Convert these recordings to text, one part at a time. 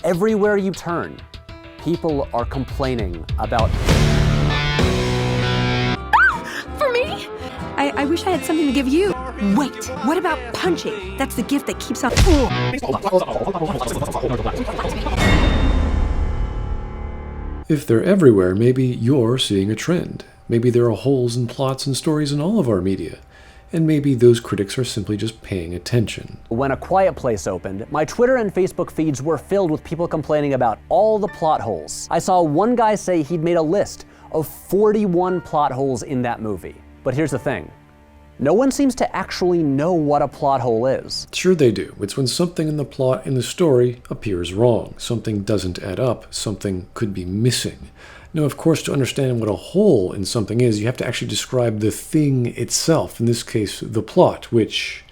Everywhere you turn, people are complaining about... For me? I wish I had something to give you. Wait, what about punching? That's the gift that keeps on... If they're everywhere, maybe you're seeing a trend. Maybe there are holes in plots and stories in all of our media. And maybe those critics are simply just paying attention. When A Quiet Place opened, my Twitter and Facebook feeds were filled with people complaining about all the plot holes. I saw one guy say he'd made a list of 41 plot holes in that movie. But here's the thing. No one seems to actually know what a plot hole is. Sure they do. It's when something in the plot in the story appears wrong. Something doesn't add up. Something could be missing. Now, of course, to understand what a hole in something is, you have to actually describe the thing itself. In this case, the plot, which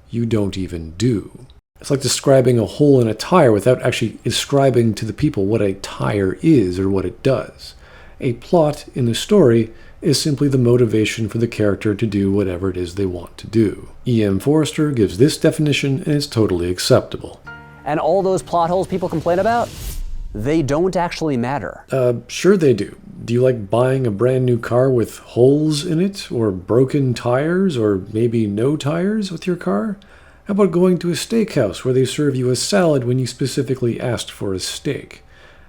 you don't even do. It's like describing a hole in a tire without actually describing to the people what a tire is or what it does. A plot in the story is simply the motivation for the character to do whatever it is they want to do. E.M. Forster gives this definition, and it's totally acceptable. And all those plot holes people complain about? They don't actually matter. Sure they do. Do you like buying a brand new car with holes in it, or broken tires, or maybe no tires with your car? How about going to a steakhouse where they serve you a salad when you specifically asked for a steak?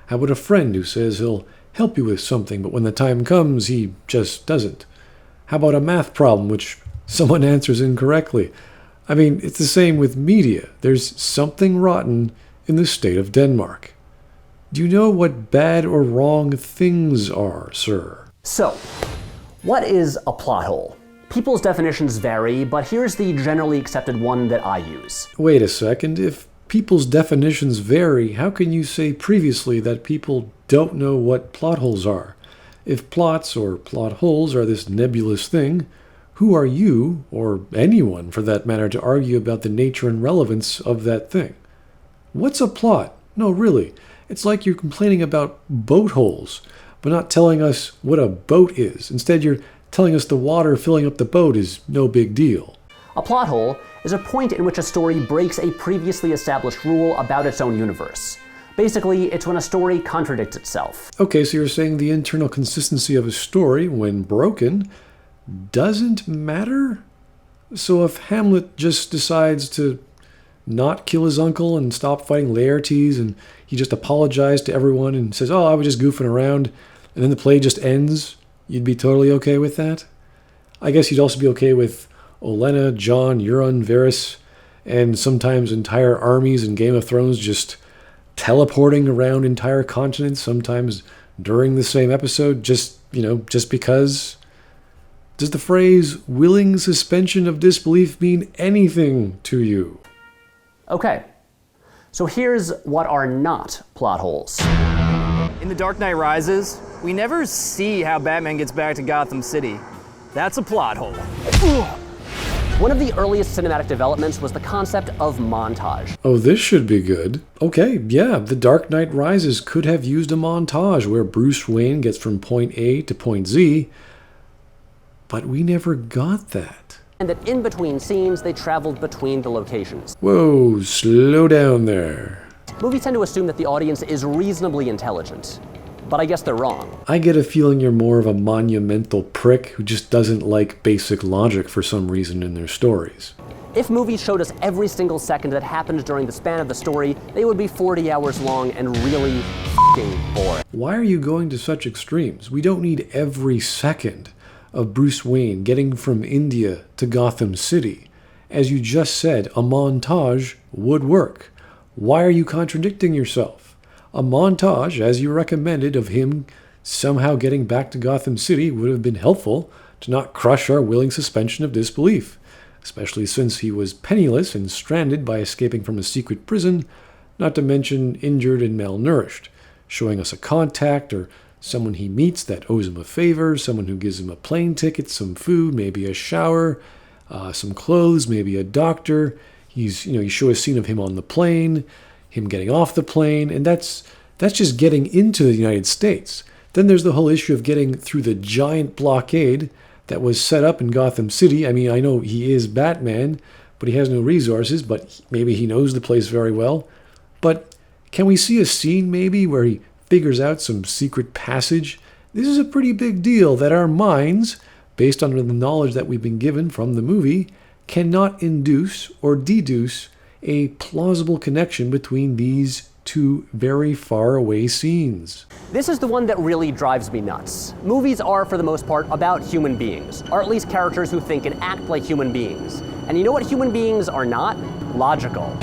How about a friend who says he'll help you with something, but when the time comes, he just doesn't? How about a math problem which someone answers incorrectly? I mean, it's the same with media. There's something rotten in the state of Denmark. Do you know what bad or wrong things are, sir? So, what is a plot hole? People's definitions vary, but here's the generally accepted one that I use. Wait a second. If people's definitions vary, how can you say previously that people don't know what plot holes are? If plots or plot holes are this nebulous thing, who are you, or anyone for that matter, to argue about the nature and relevance of that thing? What's a plot? No, really. It's like you're complaining about boat holes, but not telling us what a boat is. Instead, you're telling us the water filling up the boat is no big deal. A plot hole is a point in which a story breaks a previously established rule about its own universe. Basically, it's when a story contradicts itself. Okay, so you're saying the internal consistency of a story, when broken, doesn't matter? So if Hamlet just decides to not kill his uncle and stop fighting Laertes, and he just apologized to everyone and says, oh, I was just goofing around, and then the play just ends, you'd be totally okay with that? I guess you'd also be okay with Olenna, Jon, Euron, Varys, and sometimes entire armies in Game of Thrones just teleporting around entire continents, sometimes during the same episode, just because. Does the phrase willing suspension of disbelief mean anything to you? Okay, so here's what are not plot holes. In The Dark Knight Rises, we never see how Batman gets back to Gotham City. That's a plot hole. One of the earliest cinematic developments was the concept of montage. Oh, this should be good. Okay, yeah, The Dark Knight Rises could have used a montage where Bruce Wayne gets from point A to point Z, but we never got that. And that in between scenes, they traveled between the locations. Whoa, slow down there. Movies tend to assume that the audience is reasonably intelligent, but I guess they're wrong. I get a feeling you're more of a monumental prick who just doesn't like basic logic for some reason in their stories. If movies showed us every single second that happened during the span of the story, they would be 40 hours long and really f***ing boring. Why are you going to such extremes? We don't need every second of Bruce Wayne getting from India to Gotham City. As you just said, a montage would work. Why are you contradicting yourself? A montage, as you recommended, of him somehow getting back to Gotham City would have been helpful to not crush our willing suspension of disbelief, especially since he was penniless and stranded by escaping from a secret prison, not to mention injured and malnourished, showing us a contact or someone he meets that owes him a favor, someone who gives him a plane ticket, some food, maybe a shower, some clothes, maybe a doctor. You show a scene of him on the plane, him getting off the plane, and that's just getting into the United States. Then there's the whole issue of getting through the giant blockade that was set up in Gotham City. I mean, I know he is Batman, but he has no resources, but maybe he knows the place very well. But Can we see a scene maybe where he figures out some secret passage? This is a pretty big deal that our minds, based on the knowledge that we've been given from the movie, cannot induce or deduce a plausible connection between these two very far away scenes. This is the one that really drives me nuts. Movies are, for the most part, about human beings, or at least characters who think and act like human beings. And you know what human beings are not? Logical.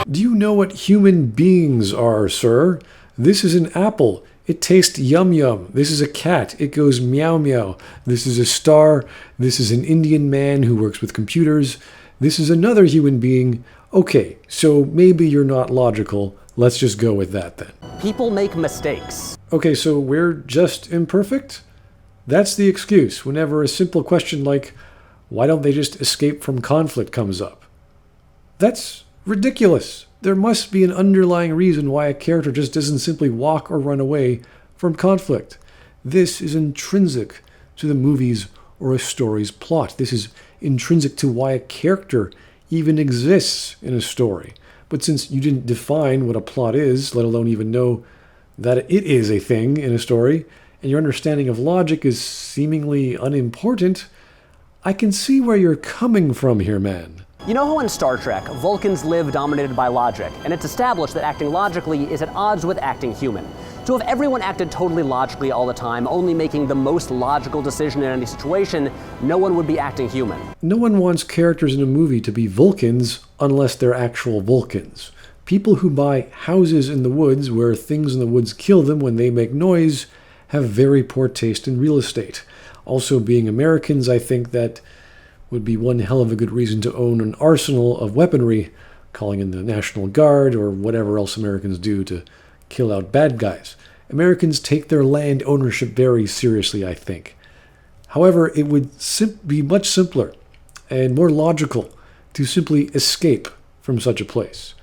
Do you know what human beings are, sir? This is an apple. It tastes yum yum. This is a cat. It goes meow meow. This is a star. This is an Indian man who works with computers. This is another human being. Okay, so maybe you're not logical. Let's just go with that then. People make mistakes. Okay, so we're just imperfect? That's the excuse whenever a simple question like, why don't they just escape from conflict comes up. That's ridiculous. There must be an underlying reason why a character just doesn't simply walk or run away from conflict. This is intrinsic to the movie's or a story's plot. This is intrinsic to why a character even exists in a story. But since you didn't define what a plot is, let alone even know that it is a thing in a story, and your understanding of logic is seemingly unimportant, I can see where you're coming from here, man. You know how in Star Trek, Vulcans live dominated by logic, and it's established that acting logically is at odds with acting human. So if everyone acted totally logically all the time, only making the most logical decision in any situation, no one would be acting human. No one wants characters in a movie to be Vulcans unless they're actual Vulcans. People who buy houses in the woods where things in the woods kill them when they make noise have very poor taste in real estate. Also, being Americans, I think that would be one hell of a good reason to own an arsenal of weaponry, calling in the National Guard or whatever else Americans do to kill out bad guys. Americans take their land ownership very seriously, I think. However, it would be much simpler and more logical to simply escape from such a place.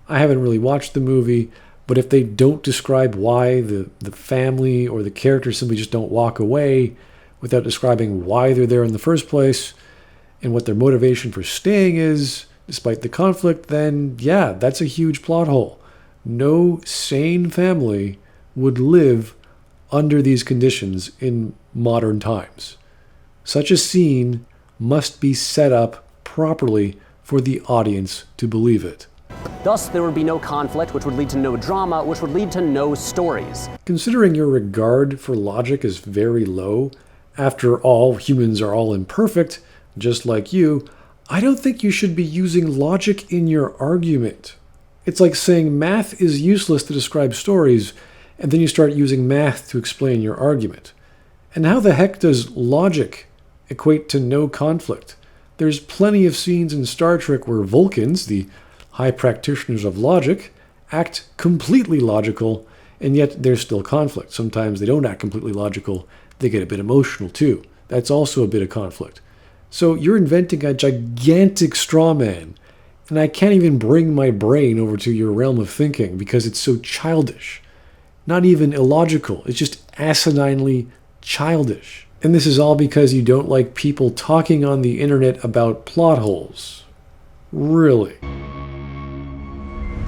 I haven't really watched the movie, but if they don't describe why the family or the characters simply just don't walk away without describing why they're there in the first place, and what their motivation for staying is, despite the conflict, then yeah, that's a huge plot hole. No sane family would live under these conditions in modern times. Such a scene must be set up properly for the audience to believe it. Thus, there would be no conflict, which would lead to no drama, which would lead to no stories. Considering your regard for logic is very low, after all, humans are all imperfect, just like you, I don't think you should be using logic in your argument. It's like saying math is useless to describe stories, and then you start using math to explain your argument. And how the heck does logic equate to no conflict? There's plenty of scenes in Star Trek where Vulcans, the high practitioners of logic, act completely logical, and yet there's still conflict. Sometimes they don't act completely logical, they get a bit emotional too. That's also a bit of conflict. So you're inventing a gigantic straw man, and I can't even bring my brain over to your realm of thinking because it's so childish. Not even illogical, it's just asininely childish. And this is all because you don't like people talking on the internet about plot holes. Really?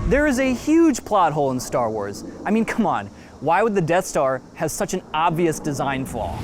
There is a huge plot hole in Star Wars. I mean, come on. Why would the Death Star have such an obvious design flaw?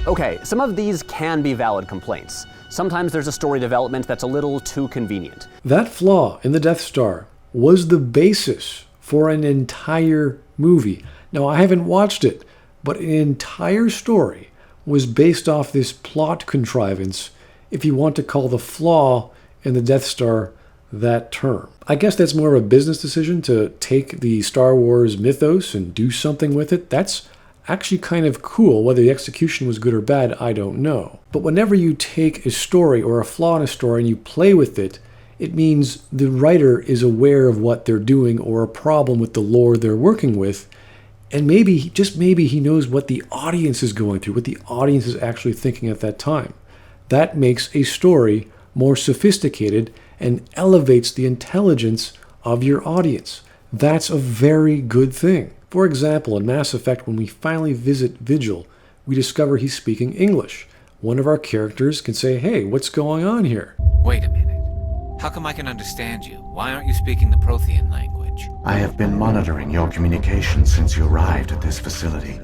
Okay, some of these can be valid complaints. Sometimes there's a story development that's a little too convenient. That flaw in the Death Star was the basis for an entire movie. Now, I haven't watched it, but an entire story was based off this plot contrivance, if you want to call the flaw in the Death Star that term. I guess that's more of a business decision to take the Star Wars mythos and do something with it. That's actually kind of cool. Whether the execution was good or bad, I don't know. But whenever you take a story or a flaw in a story and you play with it, it means the writer is aware of what they're doing or a problem with the lore they're working with. And maybe, just maybe, he knows what the audience is going through, what the audience is actually thinking at that time. That makes a story more sophisticated and elevates the intelligence of your audience. That's a very good thing. For example, in Mass Effect, when we finally visit Vigil, we discover he's speaking English. one of our characters can say, hey, what's going on here? Wait a minute. How come I can understand you? Why aren't you speaking the Prothean language? I have been monitoring your communications since you arrived at this facility.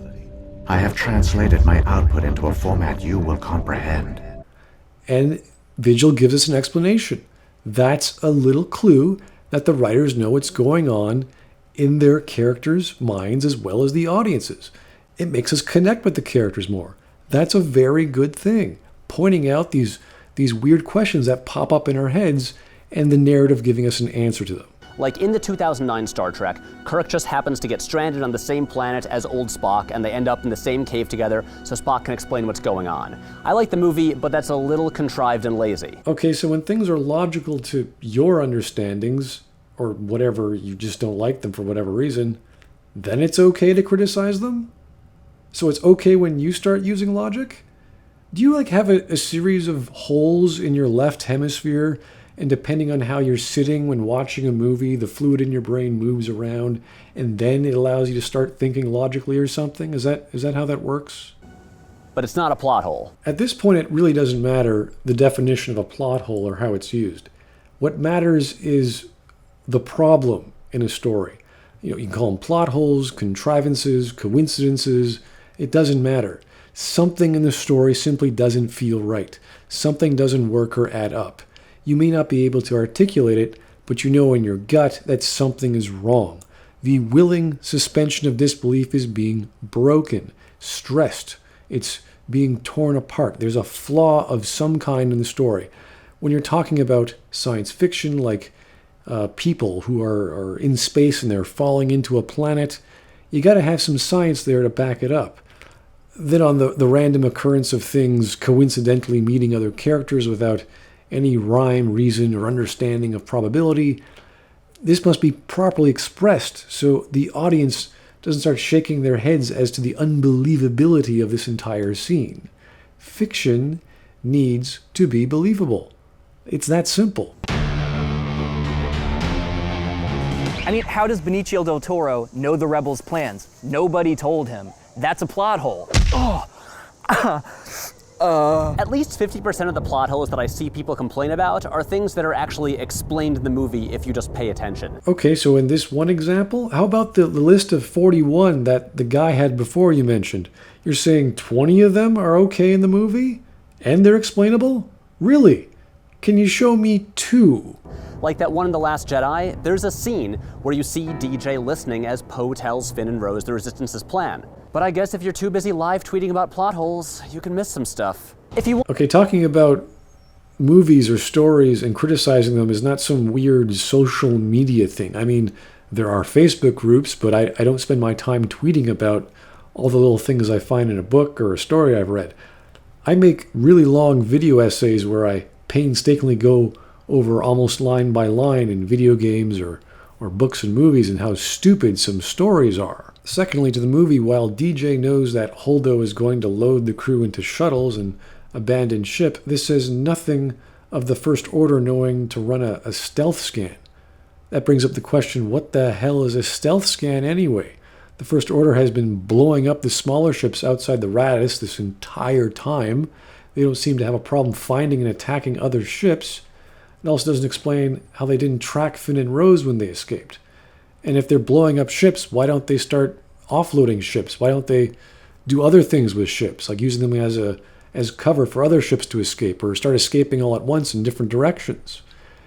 I have translated my output into a format you will comprehend. And Vigil gives us an explanation. That's a little clue that the writers know what's going on in their characters' minds as well as the audience's. It makes us connect with the characters more. That's a very good thing. Pointing out these weird questions that pop up in our heads and the narrative giving us an answer to them. Like in the 2009 Star Trek, Kirk just happens to get stranded on the same planet as old Spock, and they end up in the same cave together so Spock can explain what's going on. I like the movie, but that's a little contrived and lazy. Okay, so when things are logical to your understandings, or whatever, you just don't like them for whatever reason, then it's okay to criticize them? So it's okay when you start using logic? Do you have a series of holes in your left hemisphere, and depending on how you're sitting when watching a movie, the fluid in your brain moves around, and then it allows you to start thinking logically or something? Is that how that works? But it's not a plot hole. At this point, it really doesn't matter the definition of a plot hole or how it's used. What matters is the problem in a story. You can call them plot holes, contrivances, coincidences. It doesn't matter. Something in the story simply doesn't feel right. Something doesn't work or add up. You may not be able to articulate it, but you know in your gut that something is wrong. The willing suspension of disbelief is being broken, stressed. It's being torn apart. There's a flaw of some kind in the story. When you're talking about science fiction, like people who are in space and they're falling into a planet, you got to have some science there to back it up. Then on the random occurrence of things coincidentally meeting other characters without any rhyme, reason, or understanding of probability, this must be properly expressed so the audience doesn't start shaking their heads as to the unbelievability of this entire scene. Fiction needs to be believable. It's that simple. I mean, how does Benicio del Toro know the rebels' plans? Nobody told him. That's a plot hole. At least 50% of the plot holes that I see people complain about are things that are actually explained in the movie if you just pay attention. Okay, so in this one example, how about the list of 41 that the guy had before you mentioned? You're saying 20 of them are okay in the movie? And they're explainable? Really? Can you show me 2? Like that one in The Last Jedi, there's a scene where you see DJ listening as Poe tells Finn and Rose the Resistance's plan. But I guess if you're too busy live tweeting about plot holes, you can miss some stuff. Okay, talking about movies or stories and criticizing them is not some weird social media thing. I mean, there are Facebook groups, but I don't spend my time tweeting about all the little things I find in a book or a story I've read. I make really long video essays where I painstakingly go over almost line by line in video games or books and movies and how stupid some stories are. Secondly, to the movie, while DJ knows that Holdo is going to load the crew into shuttles and abandon ship, this says nothing of the First Order knowing to run a stealth scan. That brings up the question, what the hell is a stealth scan anyway? The First Order has been blowing up the smaller ships outside the Radius this entire time. They don't seem to have a problem finding and attacking other ships. It also doesn't explain how they didn't track Finn and Rose when they escaped. And if they're blowing up ships, why don't they start offloading ships? Why don't they do other things with ships, like using them as cover for other ships to escape, or start escaping all at once in different directions?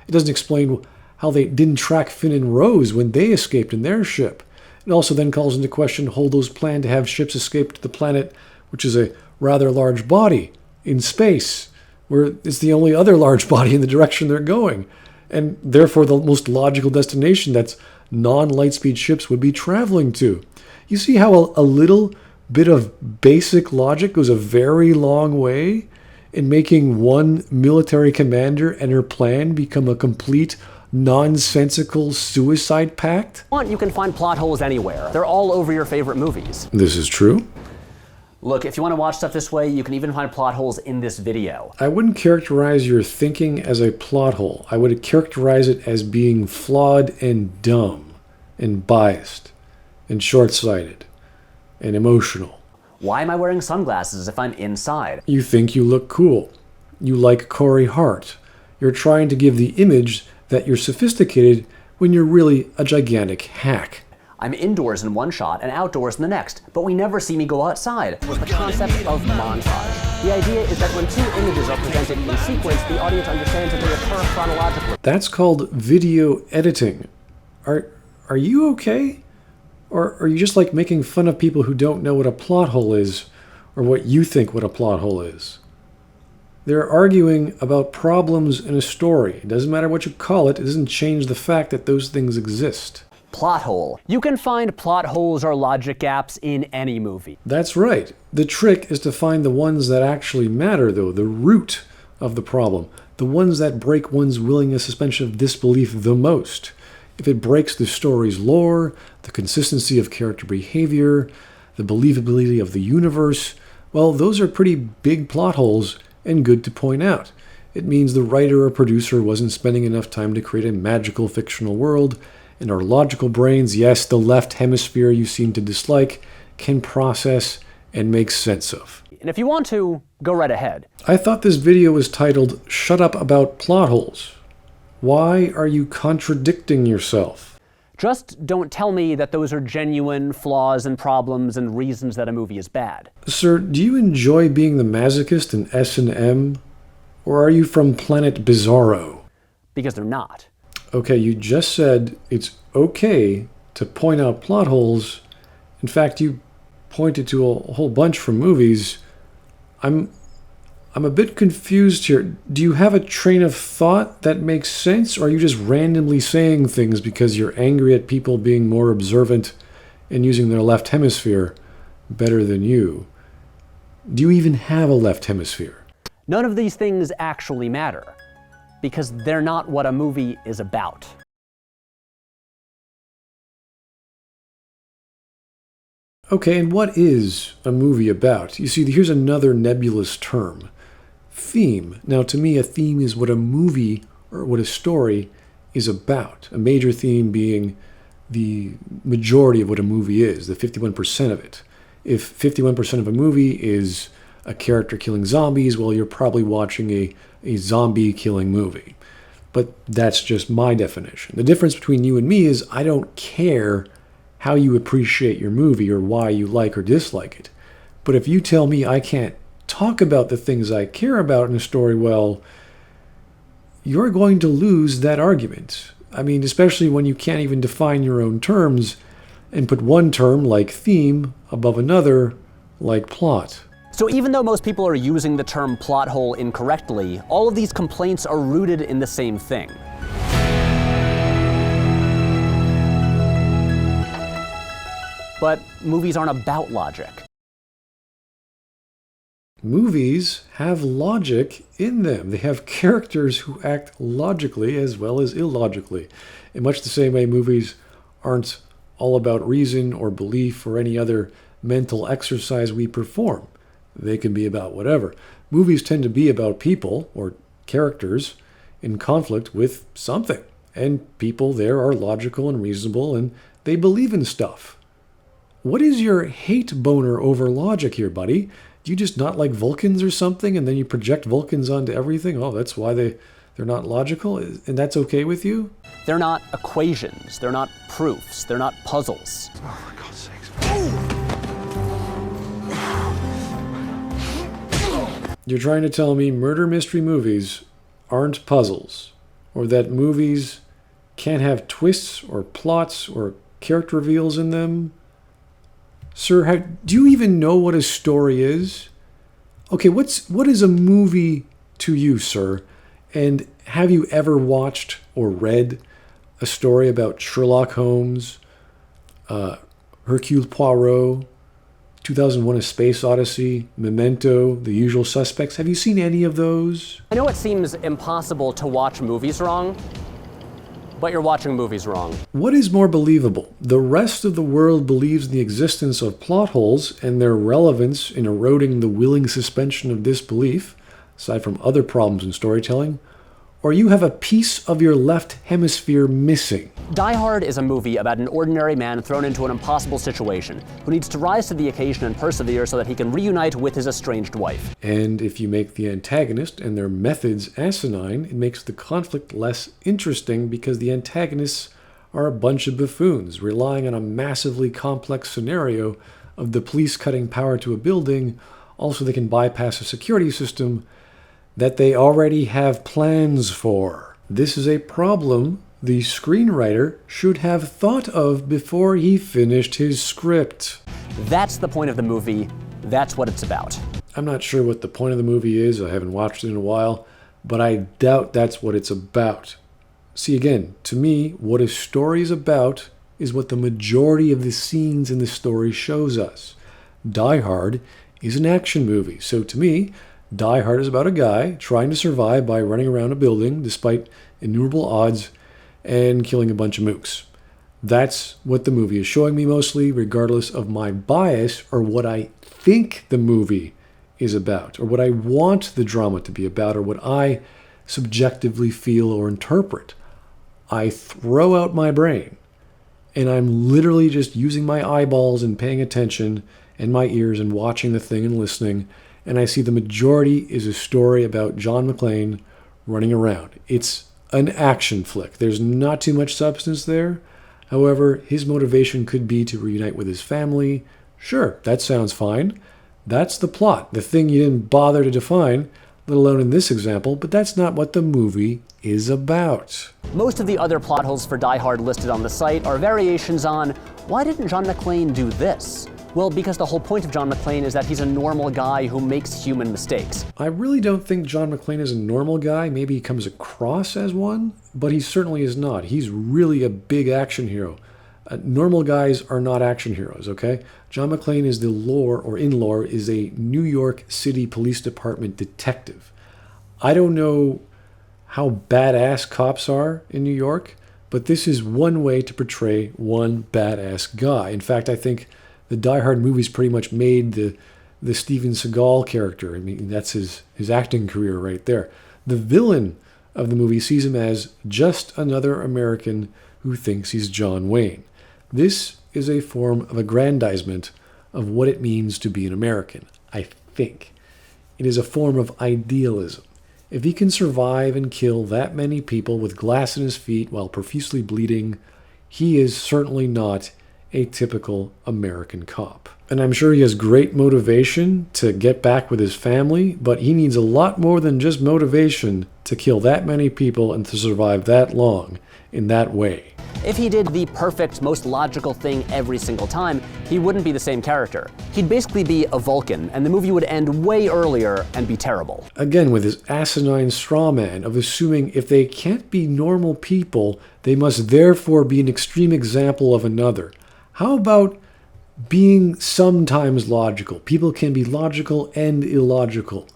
It doesn't explain how they didn't track Finn and Rose when they escaped in their ship. It also then calls into question Holdo's plan to have ships escape to the planet, which is a rather large body in space, where it's the only other large body in the direction they're going, and therefore the most logical destination that's non-lightspeed ships would be traveling to. You see how a little bit of basic logic goes a very long way in making one military commander and her plan become a complete nonsensical suicide pact? You can find plot holes anywhere. They're all over your favorite movies. This is true. Look, if you want to watch stuff this way, you can even find plot holes in this video. I wouldn't characterize your thinking as a plot hole. I would characterize it as being flawed and dumb and biased and short-sighted and emotional. Why am I wearing sunglasses if I'm inside? You think you look cool. You like Corey Hart. You're trying to give the image that you're sophisticated when you're really a gigantic hack. I'm indoors in one shot and outdoors in the next, but we never see me go outside. The concept of montage. The idea is that when two images are presented in sequence, the audience understands that they occur chronologically. That's called video editing. Are you okay? Or are you just like making fun of people who don't know what a plot hole is, or what you think what a plot hole is? They're arguing about problems in a story. It doesn't matter what you call it, it doesn't change the fact that those things exist. Plot hole. You can find plot holes or logic gaps in any movie. That's right. The trick is to find the ones that actually matter, though, the root of the problem, the ones that break one's willingness suspension of disbelief the most. If it breaks the story's lore, the consistency of character behavior, the believability of the universe, well, those are pretty big plot holes and good to point out. It means the writer or producer wasn't spending enough time to create a magical fictional world, and our logical brains, yes, the left hemisphere you seem to dislike, can process and make sense of. And if you want to, go right ahead. I thought this video was titled, "Shut Up About Plot Holes." Why are you contradicting yourself? Just don't tell me that those are genuine flaws and problems and reasons that a movie is bad. Sir, do you enjoy being the masochist in S&M? Or are you from Planet Bizarro? Because they're not. Okay, you just said it's okay to point out plot holes. In fact, you pointed to a whole bunch from movies. I'm a bit confused here. Do you have a train of thought that makes sense, or are you just randomly saying things because you're angry at people being more observant and using their left hemisphere better than you? Do you even have a left hemisphere? None of these things actually matter, because they're not what a movie is about. Okay, and what is a movie about? You see, here's another nebulous term. Theme. Now, to me, a theme is what a movie or what a story is about. A major theme being the majority of what a movie is, the 51% of it. If 51% of a movie is a character killing zombies, well, you're probably watching a zombie killing movie. But that's just my definition. The difference between you and me is I don't care how you appreciate your movie or why you like or dislike it. But if you tell me I can't talk about the things I care about in a story, well, you're going to lose that argument. I mean, especially when you can't even define your own terms and put one term, like theme, above another, like plot. So even though most people are using the term plot hole incorrectly, all of these complaints are rooted in the same thing. But movies aren't about logic. Movies have logic in them. They have characters who act logically as well as illogically. In much the same way movies aren't all about reason or belief or any other mental exercise we perform. They can be about whatever. Movies tend to be about people or characters in conflict with something. And people there are logical and reasonable and they believe in stuff. What is your hate boner over logic here, buddy? Do you just not like Vulcans or something, and then you project Vulcans onto everything? Oh, that's why they're not logical? And that's okay with you? They're not equations. They're not proofs. They're not puzzles. Oh, for God's sakes. You're trying to tell me murder mystery movies aren't puzzles, or that movies can't have twists or plots or character reveals in them? Sir, do you even know what a story is? Okay, what is a movie to you, sir? And have you ever watched or read a story about Sherlock Holmes, Hercule Poirot, 2001: A Space Odyssey, Memento, The Usual Suspects? Have you seen any of those? I know it seems impossible to watch movies wrong, but you're watching movies wrong. What is more believable? The rest of the world believes in the existence of plot holes and their relevance in eroding the willing suspension of disbelief, aside from other problems in storytelling, or you have a piece of your left hemisphere missing. Die Hard is a movie about an ordinary man thrown into an impossible situation, who needs to rise to the occasion and persevere so that he can reunite with his estranged wife. And if you make the antagonist and their methods asinine, it makes the conflict less interesting because the antagonists are a bunch of buffoons relying on a massively complex scenario of the police cutting power to a building, also they can bypass a security system that they already have plans for. This is a problem the screenwriter should have thought of before he finished his script. That's the point of the movie. That's what it's about. I'm not sure what the point of the movie is. I haven't watched it in a while, but I doubt that's what it's about. See, again, to me, what a story is about is what the majority of the scenes in the story shows us. Die Hard is an action movie, so to me, Die Hard is about a guy trying to survive by running around a building despite innumerable odds and killing a bunch of mooks. That's what the movie is showing me mostly, regardless of my bias or what I think the movie is about, or what I want the drama to be about, or what I subjectively feel or interpret. I throw out my brain, and I'm literally just using my eyeballs and paying attention, and my ears and watching the thing and listening, and I see the majority is a story about John McClane running around. It's an action flick. There's not too much substance there. However, his motivation could be to reunite with his family. Sure, that sounds fine. That's the plot, the thing you didn't bother to define, let alone in this example, but that's not what the movie is about. Most of the other plot holes for Die Hard listed on the site are variations on, why didn't John McClane do this? Well, because the whole point of John McClane is that he's a normal guy who makes human mistakes. I really don't think John McClane is a normal guy. Maybe he comes across as one, but he certainly is not. He's really a big action hero. Normal guys are not action heroes, okay? John McClane is in lore, is a New York City Police Department detective. I don't know how badass cops are in New York, but this is one way to portray one badass guy. In fact, I think the Die Hard movies pretty much made the Steven Seagal character. I mean, that's his acting career right there. The villain of the movie sees him as just another American who thinks he's John Wayne. This is a form of aggrandizement of what it means to be an American, I think. It is a form of idealism. If he can survive and kill that many people with glass in his feet while profusely bleeding, he is certainly not a typical American cop. And I'm sure he has great motivation to get back with his family, but he needs a lot more than just motivation to kill that many people and to survive that long in that way. If he did the perfect, most logical thing every single time, he wouldn't be the same character. He'd basically be a Vulcan, and the movie would end way earlier and be terrible. Again, with his asinine straw man of assuming if they can't be normal people, they must therefore be an extreme example of another. How about being sometimes logical? People can be logical and illogical.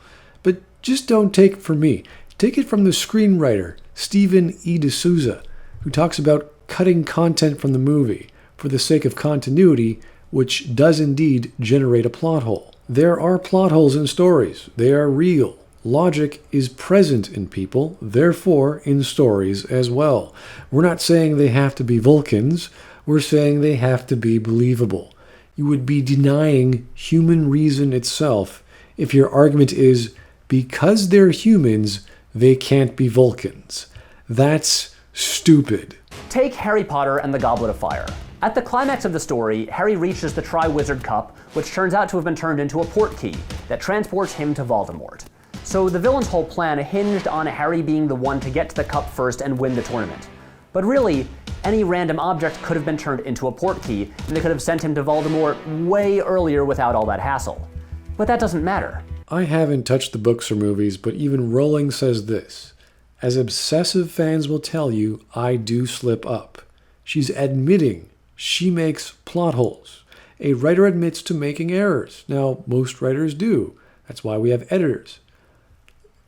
But just don't take it from me. Take it from the screenwriter, Stephen E. D'Souza, who talks about cutting content from the movie for the sake of continuity, which does indeed generate a plot hole. There are plot holes in stories. They are real. Logic is present in people, therefore in stories as well. We're not saying they have to be Vulcans. We're saying they have to be believable. You would be denying human reason itself if your argument is, because they're humans, they can't be Vulcans. That's stupid. Take Harry Potter and the Goblet of Fire. At the climax of the story, Harry reaches the Triwizard Cup, which turns out to have been turned into a portkey that transports him to Voldemort. So the villain's whole plan hinged on Harry being the one to get to the cup first and win the tournament. But really, any random object could have been turned into a portkey, and they could have sent him to Voldemort way earlier without all that hassle. But that doesn't matter. I haven't touched the books or movies, but even Rowling says this. As obsessive fans will tell you, I do slip up. She's admitting she makes plot holes. A writer admits to making errors. Now, most writers do. That's why we have editors.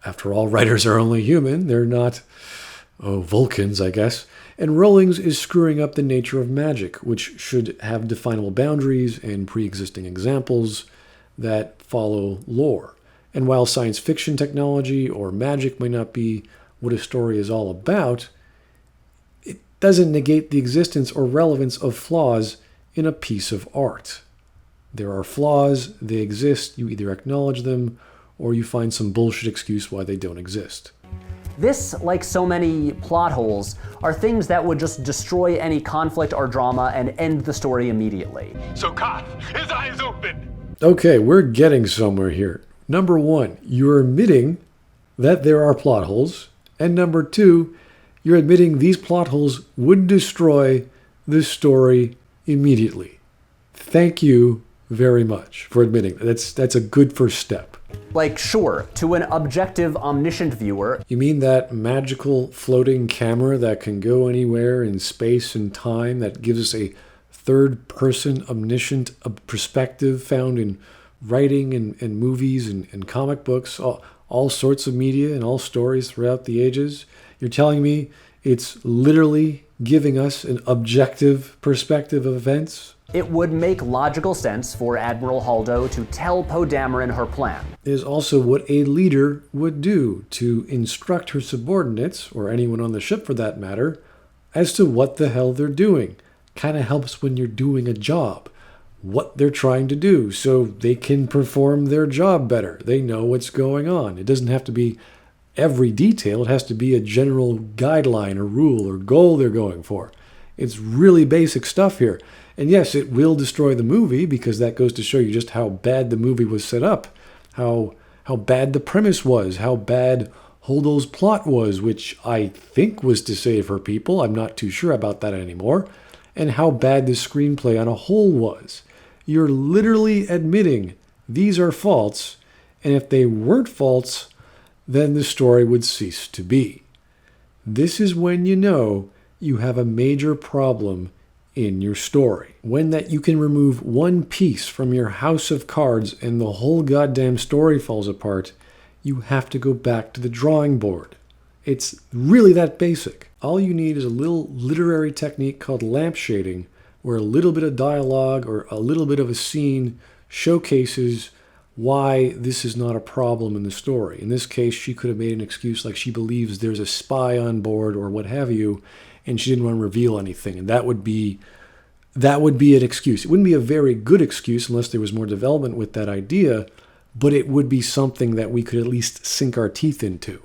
After all, writers are only human. They're not, Vulcans, I guess. And Rowling's is screwing up the nature of magic, which should have definable boundaries and pre-existing examples that follow lore. And while science fiction technology or magic might not be what a story is all about, it doesn't negate the existence or relevance of flaws in a piece of art. There are flaws, they exist, you either acknowledge them or you find some bullshit excuse why they don't exist. This, like so many plot holes, are things that would just destroy any conflict or drama and end the story immediately. So Koth, his eyes open! Okay, we're getting somewhere here. Number one, you're admitting that there are plot holes. And number two, you're admitting these plot holes would destroy the story immediately. Thank you very much for admitting that. That's a good first step. Like, sure, to an objective, omniscient viewer. You mean that magical floating camera that can go anywhere in space and time, that gives us a third-person omniscient perspective found in writing and movies and comic books, all sorts of media and all stories throughout the ages? You're telling me it's literally giving us an objective perspective of events? It would make logical sense for Admiral Holdo to tell Poe Dameron her plan. It is also what a leader would do, to instruct her subordinates, or anyone on the ship for that matter, as to what the hell they're doing. Kind of helps when you're doing a job, what they're trying to do, so they can perform their job better. They know what's going on. It doesn't have to be every detail. It has to be a general guideline or rule or goal they're going for. It's really basic stuff here. And yes, it will destroy the movie, because that goes to show you just how bad the movie was set up, how bad the premise was, how bad Holdo's plot was, which I think was to save her people. I'm not too sure about that anymore. And how bad the screenplay on a whole was. You're literally admitting these are faults, and if they weren't faults, then the story would cease to be. This is when you know you have a major problem in your story. When that you can remove one piece from your house of cards and the whole goddamn story falls apart, you have to go back to the drawing board. It's really that basic. All you need is a little literary technique called lamp shading, where a little bit of dialogue or a little bit of a scene showcases why this is not a problem in the story. In this case, she could have made an excuse like she believes there's a spy on board or what have you, and she didn't want to reveal anything. And that would be an excuse. It wouldn't be a very good excuse unless there was more development with that idea, but it would be something that we could at least sink our teeth into.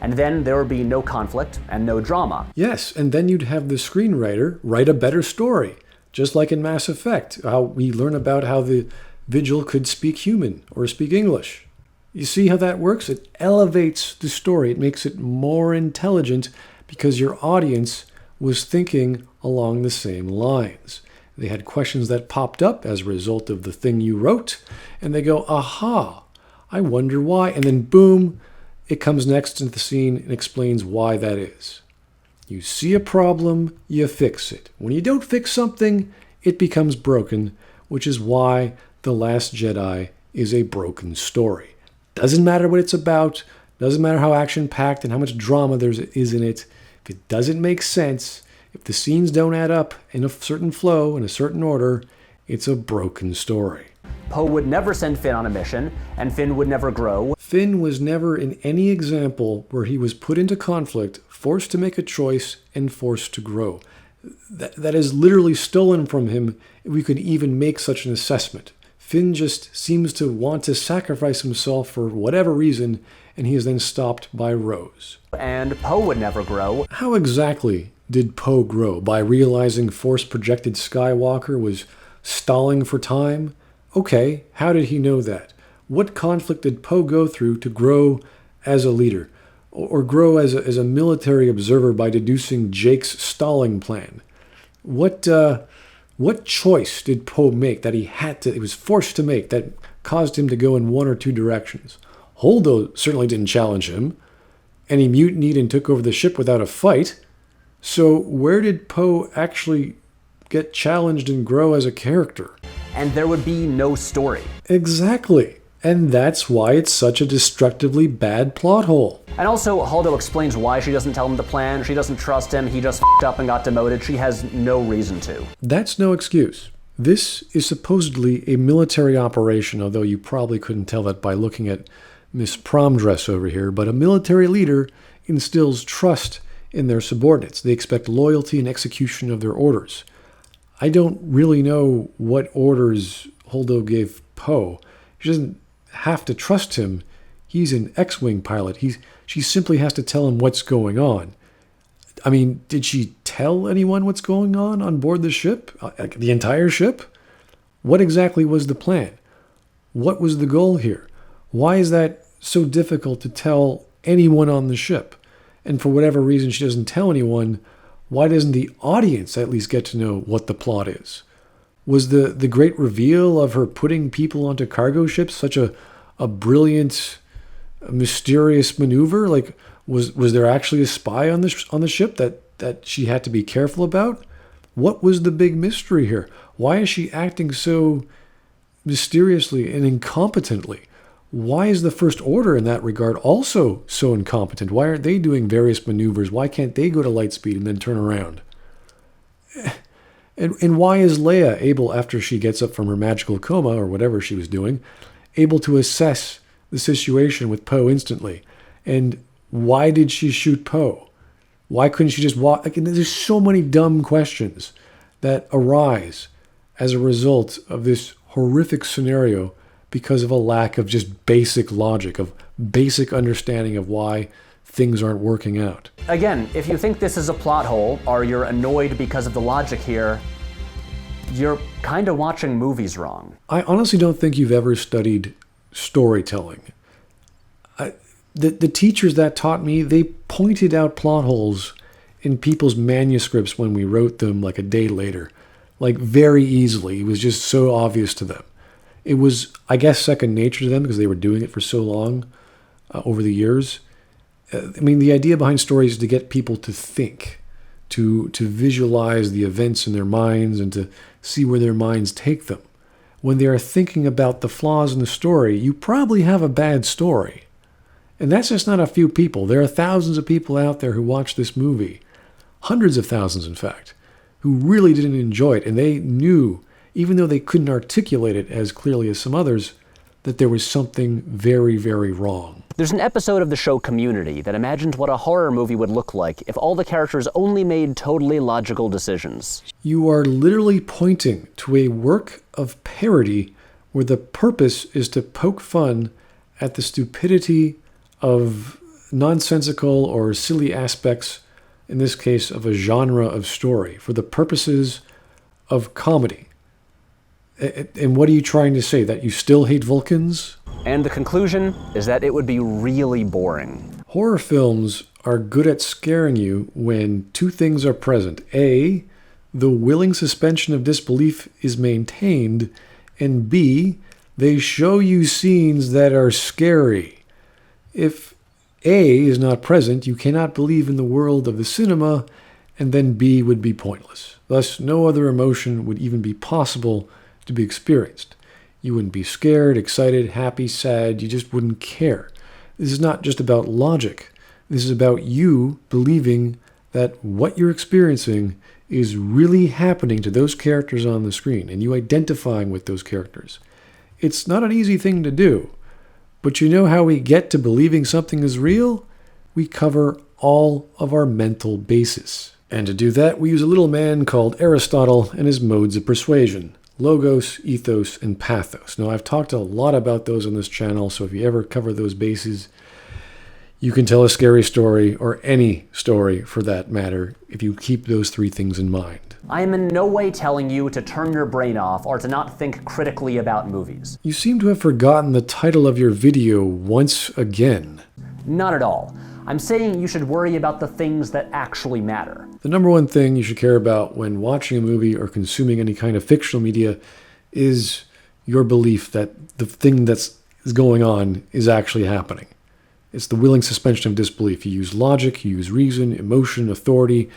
And then there would be no conflict and no drama. Yes, and then you'd have the screenwriter write a better story. Just like in Mass Effect, how we learn about how the Vigil could speak human or speak English. You see how that works? It elevates the story. It makes it more intelligent because your audience was thinking along the same lines. They had questions that popped up as a result of the thing you wrote, and they go, aha, I wonder why. And then boom, it comes next into the scene and explains why that is. You see a problem, you fix it. When you don't fix something, it becomes broken, which is why The Last Jedi is a broken story. Doesn't matter what it's about, doesn't matter how action-packed and how much drama there is in it. If it doesn't make sense, if the scenes don't add up in a certain flow, in a certain order, it's a broken story. Poe would never send Finn on a mission, and Finn would never grow. Finn was never in any example where he was put into conflict, forced to make a choice, and forced to grow. That is literally stolen from him if we could even make such an assessment. Finn just seems to want to sacrifice himself for whatever reason, and he is then stopped by Rose. And Poe would never grow. How exactly did Poe grow? By realizing Force-projected Skywalker was stalling for time? Okay, how did he know that? What conflict did Poe go through to grow as a leader? Or grow as a military observer by deducing Jake's stalling plan? What choice did Poe make that he was forced to make that caused him to go in one or two directions? Holdo certainly didn't challenge him, and he mutinied and took over the ship without a fight. So where did Poe actually get challenged and grow as a character? And there would be no story. Exactly. And that's why it's such a destructively bad plot hole. And also, Holdo explains why she doesn't tell him the plan. She doesn't trust him. He just f***ed up and got demoted. She has no reason to. That's no excuse. This is supposedly a military operation, although you probably couldn't tell that by looking at Miss Prom Dress over here. But a military leader instills trust in their subordinates. They expect loyalty and execution of their orders. I don't really know what orders Holdo gave Poe. She doesn't have to trust him. He's an X-Wing pilot. She simply has to tell him what's going on. I mean, did she tell anyone what's going on board the ship? The entire ship? What exactly was the plan? What was the goal here? Why is that so difficult to tell anyone on the ship? And for whatever reason she doesn't tell anyone, why doesn't the audience at least get to know what the plot is? Was the great reveal of her putting people onto cargo ships such a brilliant, mysterious maneuver? Like, was there actually a spy on the ship that she had to be careful about? What was the big mystery here? Why is she acting so mysteriously and incompetently? Why is the First Order in that regard also so incompetent? Why aren't they doing various maneuvers? Why can't they go to light speed and then turn around? And why is Leia able, after she gets up from her magical coma or whatever she was doing, able to assess the situation with Poe instantly? And why did she shoot Poe? Why couldn't she just walk? Like, there's so many dumb questions that arise as a result of this horrific scenario because of a lack of just basic logic, of basic understanding of why things aren't working out. Again, if you think this is a plot hole, or you're annoyed because of the logic here, you're kind of watching movies wrong. I honestly don't think you've ever studied storytelling. The teachers that taught me, they pointed out plot holes in people's manuscripts when we wrote them like a day later. Like, very easily. It was just so obvious to them. It was, I guess, second nature to them because they were doing it for so long over the years. I mean, the idea behind stories is to get people to think, to visualize the events in their minds and to see where their minds take them. When they are thinking about the flaws in the story, you probably have a bad story. And that's just not a few people. There are thousands of people out there who watch this movie, hundreds of thousands, in fact, who really didn't enjoy it. And they knew, even though they couldn't articulate it as clearly as some others, that there was something very, very wrong. There's an episode of the show Community that imagined what a horror movie would look like if all the characters only made totally logical decisions. You are literally pointing to a work of parody where the purpose is to poke fun at the stupidity of nonsensical or silly aspects, in this case, of a genre of story, for the purposes of comedy. And what are you trying to say? That you still hate Vulcans? And the conclusion is that it would be really boring. Horror films are good at scaring you when two things are present. A, the willing suspension of disbelief is maintained, and B, they show you scenes that are scary. If A is not present, you cannot believe in the world of the cinema, and then B would be pointless. Thus, no other emotion would even be possible to be experienced. You wouldn't be scared, excited, happy, sad. You just wouldn't care. This is not just about logic. This is about you believing that what you're experiencing is really happening to those characters on the screen, and you identifying with those characters. It's not an easy thing to do, but you know how we get to believing something is real? We cover all of our mental bases. And to do that, we use a little man called Aristotle and his modes of persuasion. Logos, ethos, and pathos. Now, I've talked a lot about those on this channel, so if you ever cover those bases, you can tell a scary story, or any story for that matter, if you keep those three things in mind. I am in no way telling you to turn your brain off or to not think critically about movies. You seem to have forgotten the title of your video once again. Not at all. I'm saying you should worry about the things that actually matter. The number one thing you should care about when watching a movie or consuming any kind of fictional media is your belief that the thing that's going on is actually happening. It's the willing suspension of disbelief. You use logic, you use reason, emotion, authority,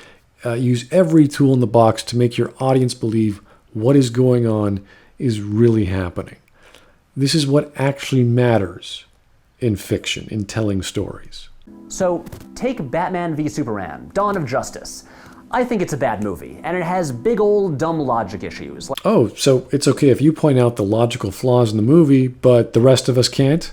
use every tool in the box to make your audience believe what is going on is really happening. This is what actually matters in fiction, in telling stories. So, take Batman v Superman, Dawn of Justice. I think it's a bad movie, and it has big old dumb logic issues. Oh, so it's okay if you point out the logical flaws in the movie, but the rest of us can't?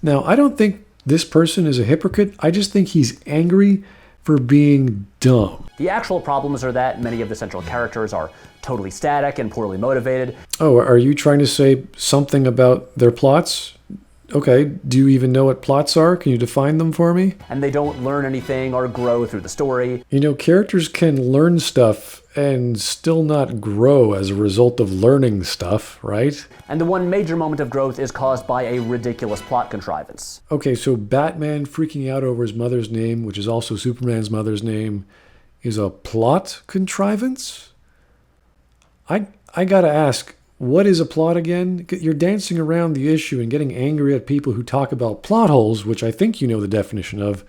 Now, I don't think this person is a hypocrite. I just think he's angry for being dumb. The actual problems are that many of the central characters are totally static and poorly motivated. Oh, are you trying to say something about their plots? Okay, do you even know what plots are? Can you define them for me? And they don't learn anything or grow through the story. You know, characters can learn stuff and still not grow as a result of learning stuff, right? And the one major moment of growth is caused by a ridiculous plot contrivance. Okay, so Batman freaking out over his mother's name, which is also Superman's mother's name, is a plot contrivance? I gotta ask, what is a plot again? You're dancing around the issue and getting angry at people who talk about plot holes, which I think you know the definition of,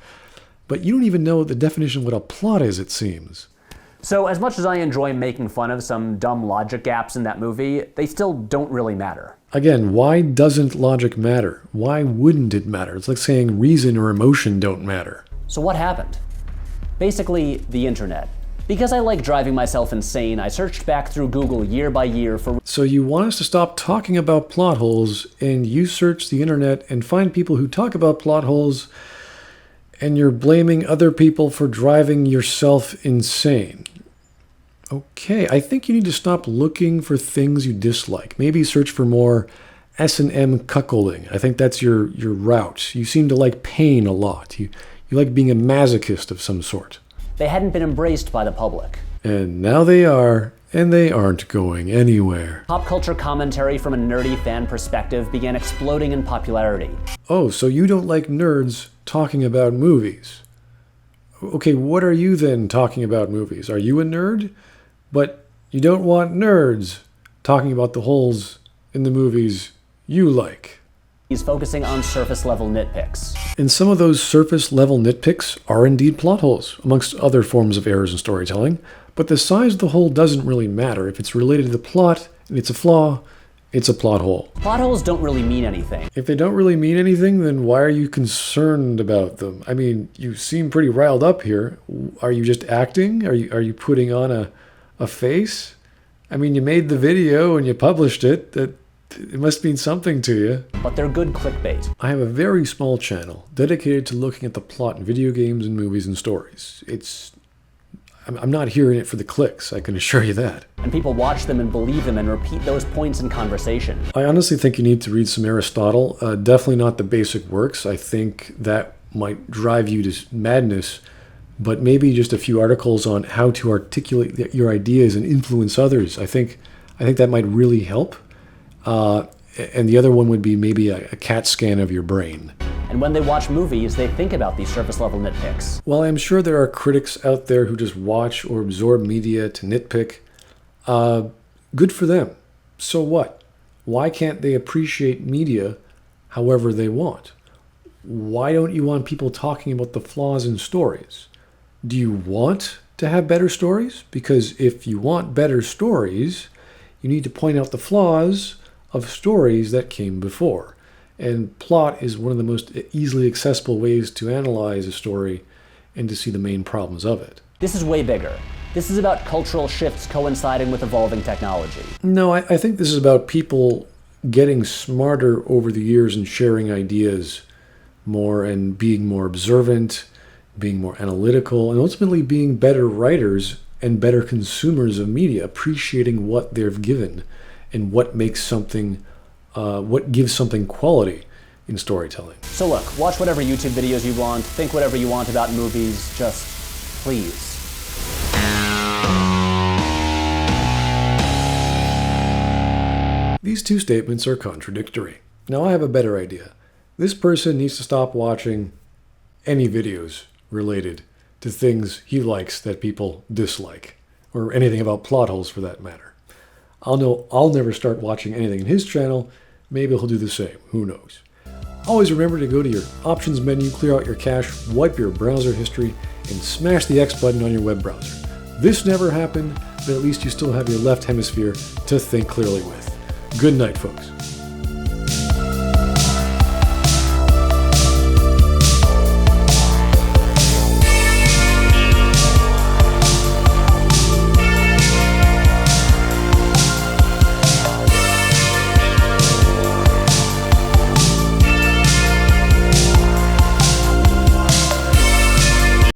but you don't even know the definition of what a plot is, it seems. So as much as I enjoy making fun of some dumb logic gaps in that movie, they still don't really matter. Again, why doesn't logic matter? Why wouldn't it matter? It's like saying reason or emotion don't matter. So what happened? Basically, the internet. Because I like driving myself insane, I searched back through Google year by year for... So you want us to stop talking about plot holes, and you search the internet and find people who talk about plot holes, and you're blaming other people for driving yourself insane. Okay, I think you need to stop looking for things you dislike. Maybe search for more S&M cuckolding. I think that's your route. You seem to like pain a lot. You like being a masochist of some sort. They hadn't been embraced by the public. And now they are, and they aren't going anywhere. Pop culture commentary from a nerdy fan perspective began exploding in popularity. Oh, so you don't like nerds talking about movies? Okay, what are you then talking about movies? Are you a nerd? But you don't want nerds talking about the holes in the movies you like. He's focusing on surface-level nitpicks. And some of those surface-level nitpicks are indeed plot holes, amongst other forms of errors in storytelling, but the size of the hole doesn't really matter. If it's related to the plot and it's a flaw, it's a plot hole. Plot holes don't really mean anything. If they don't really mean anything, then why are you concerned about them? I mean, you seem pretty riled up here. Are you just acting? Are you putting on a face? I mean, you made the video and you published it. It must mean something to you. But they're good clickbait. I have a very small channel dedicated to looking at the plot in video games and movies and stories. I'm not hearing it for the clicks, I can assure you that. And people watch them and believe them and repeat those points in conversation. I honestly think you need to read some Aristotle. Definitely not the basic works. I think that might drive you to madness, but maybe just a few articles on how to articulate your ideas and influence others. I think that might really help. And the other one would be maybe a CAT scan of your brain. And when they watch movies, they think about these surface-level nitpicks. Well, I'm sure there are critics out there who just watch or absorb media to nitpick. Good for them. So what? Why can't they appreciate media however they want? Why don't you want people talking about the flaws in stories? Do you want to have better stories? Because if you want better stories, you need to point out the flaws of stories that came before. And plot is one of the most easily accessible ways to analyze a story and to see the main problems of it. This is way bigger. This is about cultural shifts coinciding with evolving technology. No, I think this is about people getting smarter over the years and sharing ideas more and being more observant, being more analytical, and ultimately being better writers and better consumers of media, appreciating what they've given and what makes something, what gives something quality in storytelling. So look, watch whatever YouTube videos you want, think whatever you want about movies, just please. These two statements are contradictory. Now I have a better idea. This person needs to stop watching any videos related to things he likes that people dislike, or anything about plot holes for that matter. I'll never start watching anything in his channel. Maybe he'll do the same. Who knows? Always remember to go to your options menu, clear out your cache, wipe your browser history, and smash the X button on your web browser. This never happened, but at least you still have your left hemisphere to think clearly with. Good night, folks.